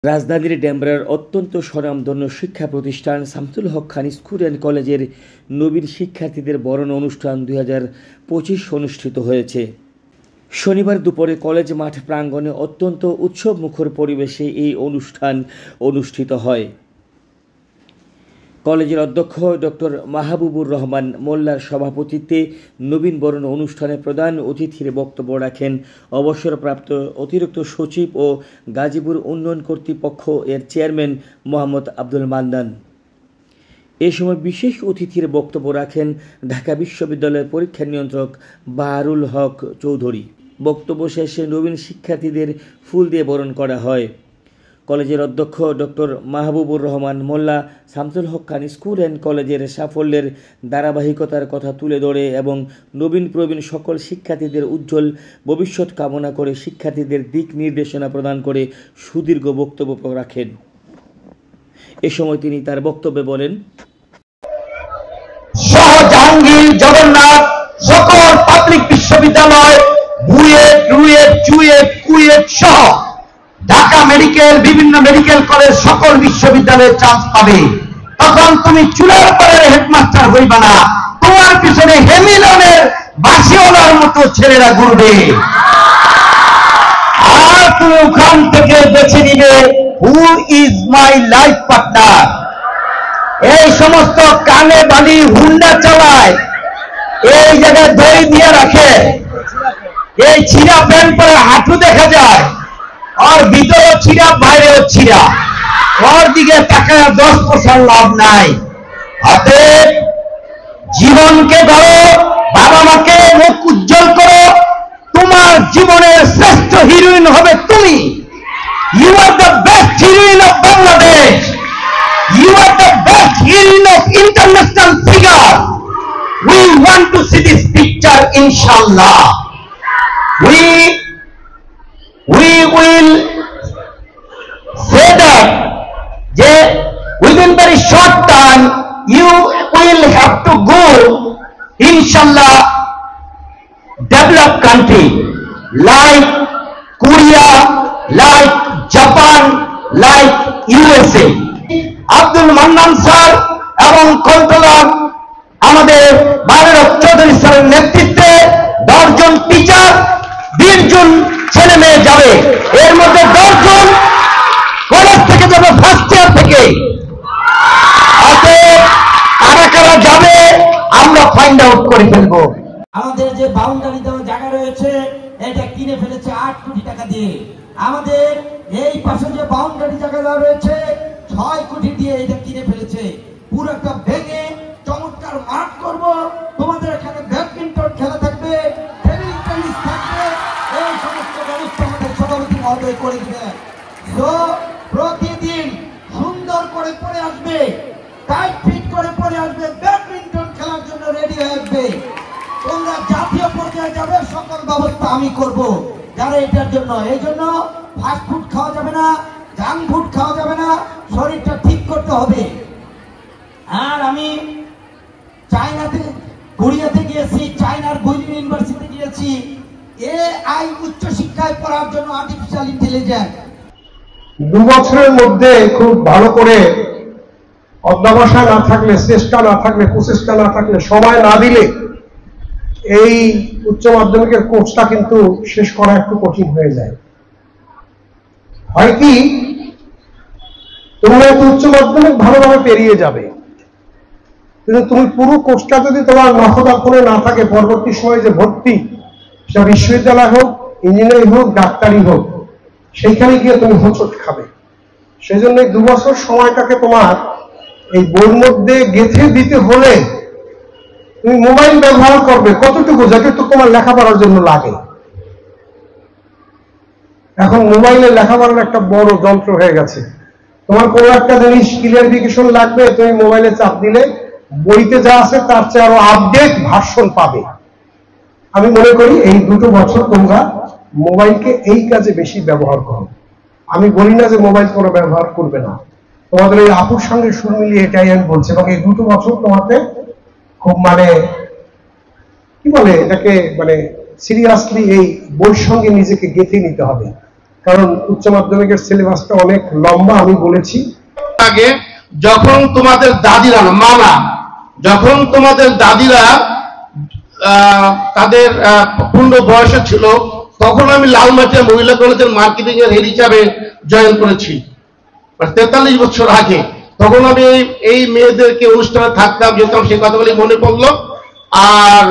রাজধানীর ডেমরার অত্যন্ত স্বনামধন্য শিক্ষা প্রতিষ্ঠান শামসুল হক খান স্কুল অ্যান্ড কলেজের নবীন শিক্ষার্থীদের বরণ অনুষ্ঠান 2025 অনুষ্ঠিত হয়েছে। শনিবার দুপুরে কলেজ মাঠ প্রাঙ্গণে অত্যন্ত উৎসবমুখর পরিবেশে এই অনুষ্ঠান অনুষ্ঠিত হয়। কলেজের অধ্যক্ষ ডক্টর মাহবুবুর রহমান মোল্লার সভাপতিত্বে নবীন বরণ অনুষ্ঠানে প্রধান অতিথির বক্তব্য রাখেন অবসরপ্রাপ্ত অতিরিক্ত সচিব ও গাজীপুর উন্নয়ন কর্তৃপক্ষ এর চেয়ারম্যান মোহাম্মদ আব্দুল মান্নান। এ সময় বিশেষ অতিথির বক্তব্য রাখেন ঢাকা বিশ্ববিদ্যালয়ের পরীক্ষা নিয়ন্ত্রক বাহারুল হক চৌধুরী। বক্তব্য শেষে নবীন শিক্ষার্থীদের ফুল দিয়ে বরণ করা হয়। কলেজের অধ্যক্ষ doctor Mahbubur Rahman Molla Shamsul Haque Khan school and কলেজের সাফল্যের ধারাবাহিকতার কথা তুলে ধরে এবং নবীন প্রবীণ সকল শিক্ষার্থীদের উজ্জ্বল ভবিষ্যৎ কামনা করে শিক্ষার্থীদের দিক নির্দেশনা প্রদান করে সুদীর্ঘ বক্তব্য রাখেন। এ সময় তিনি তার বক্তব্যে বলেন, জাহাঙ্গীর, জগন্নাথ সকল পাবলিক বিশ্ববিদ্যালয়, বুয়েট, রুয়েট, চুয়েট, কুয়েট সহ ঢাকা মেডিকেল, বিভিন্ন মেডিকেল কলেজ সকল বিশ্ববিদ্যালয়ে চান্স পাবে। তখন তুমি চুলার পরের হেডমাস্টার হইবা না, তোমার পিছনে হেমিলনের বাসিওয়ালার মতো ছেলেরা ঘুরবে। আর তুমি ওখান থেকে বেছে নিবে who is my life partner. এই সমস্ত কানে বালি হুন্ডা চালায়, এই জায়গায় দড়ি দিয়ে রাখে, এই ছিঁড়া প্যান্ট পরে হাঁটু দেখা যায়, আর ভিতরেও ছিঁড়া বাইরেও ছিঁড়া, ওর দিকে তাকায় 10% লাভ নাই। অতএব জীবনকে ধরো, বাবা মাকে মুখ উজ্জ্বল করো, তোমার জীবনের শ্রেষ্ঠ হিরোইন হবে তুমি। You are the best heroine of Bangladesh. You are the best heroine of international figure. We want to see this picture, inshallah. We will say that within very short time you will have to go, inshallah, developed country like Korea, like Japan, like USA. Abdul Mannan sir এবং controller আমাদের বাহারুল চৌধুরী স্যারের নেতৃত্বে 10 জন teacher, 20 জন ছেলে মেয়ে যাবে। এর মধ্যে 10 জন college থেকে যাবে, ফার্স্ট ইয়ার থেকে। কারা কারা যাবে আমরা ফাইন্ড আউট করে ফেলবো। আমাদের যে বাউন্ডারি দেওয়া জায়গা রয়েছে এটা কিনে ফেলেছে 8 কোটি টাকা দিয়ে। আমাদের এই পাশে যে বাউন্ডারি জায়গা দেওয়া রয়েছে 6 কোটি দিয়ে এটা কিনে ফেলেছে। পুরোটা ভেঙে চমৎকার মাঠ করব, তোমাদের এখানে ব্যাডমিন্টন খেলা থাকবে, টেবিল টেনিস থাকবে, এই সমস্ত ব্যবস্থা আমাদের সভাপতি মহোদয় করে দিবেন। তো প্রতিদিন সুন্দর করে পড়ে আসবে, টাইট ফিট করে পড়ে আসবে, ব্যাডমিন্টন খেলার জন্য রেডি হয়ে আসবে। তোমরা জাতীয় পর্যায়ে যাবে, সকল ব্যবস্থা আমি করব যারা এটার জন্য। এই জন্য ফাস্ট ফুড খাওয়া যাবে না, জাঙ্ক ফুড খাওয়া যাবে না, শরীরটা ঠিক করতে হবে। আর আমি চায়নাতে, কোরিয়াতে গিয়েছি, চায়নার গুইলিন ইউনিভার্সিটিতে গিয়েছি, এআই উচ্চ শিক্ষায় পড়ার জন্য আর্টিফিশিয়াল ইন্টেলিজেন্স। 2 বছরের মধ্যে খুব ভালো করে অধ্যবসায় না থাকলে, চেষ্টা না থাকলে, প্রচেষ্টা না থাকলে, সময় না দিলে এই উচ্চ মাধ্যমিকের কোর্সটা কিন্তু শেষ করা একটু কঠিন হয়ে যায়। হয় কি, তোমরা একটু উচ্চ মাধ্যমিক ভালোভাবে পেরিয়ে যাবে, কিন্তু তুমি পুরো কোর্সটা যদি তোমার নখদর্পণে না থাকে, পরবর্তী সময়ে যে ভর্তি, সেটা বিশ্ববিদ্যালয় হোক, ইঞ্জিনিয়ারিং হোক, ডাক্তারি হোক, সেইখানে গিয়ে তুমি হোঁচট খাবে। সেই জন্য 2 বছর সময়টাকে তোমার এই বইয়ের মধ্যে গেঁথে দিতে হলে তুমি মোবাইল ব্যবহার করবে কতটুকু, যতটুকু তোমার লেখাপড়ার জন্য লাগে। এখন মোবাইলে লেখাপড়ার একটা বড় যন্ত্র হয়ে গেছে। তোমার কোনো একটা জিনিস ক্লিয়ারিফিকেশন লাগবে, তুমি মোবাইলে চাপ দিলে বইতে যা আছে তার চেয়ে আরো আপডেট ভার্সন পাবে। আমি মনে করি এই 2 বছর তোমরা মোবাইলকে এই কাজে বেশি ব্যবহার করো। আমি বলি না যে মোবাইল কোনো ব্যবহার করবে না, তোমাদের এই আপুর সঙ্গে সুর মিলিয়ে এটাই আমি বলছি। এবং এই 2 বছর তোমাকে খুব কি বলে এটাকে, সিরিয়াসলি এই বইয়ের সঙ্গে নিজেকে গেঁথে নিতে হবে। কারণ উচ্চ মাধ্যমিকের সিলেবাসটা অনেক লম্বা, আমি বলেছি। আগে যখন তোমাদের দাদিরা যখন তোমাদের দাদিরা তাদের পূর্ণ বয়সে ছিল, তখন আমি লালমাটিয়া মহিলা কলেজের মার্কেটিং এর হেড হিসাবে জয়েন করেছি 43 বছর আগে। তখন আমি এই মেয়েদেরকে অনুষ্ঠানে থাকতাম, যেতাম, সে কথাগুলি মনে পড়লো। আর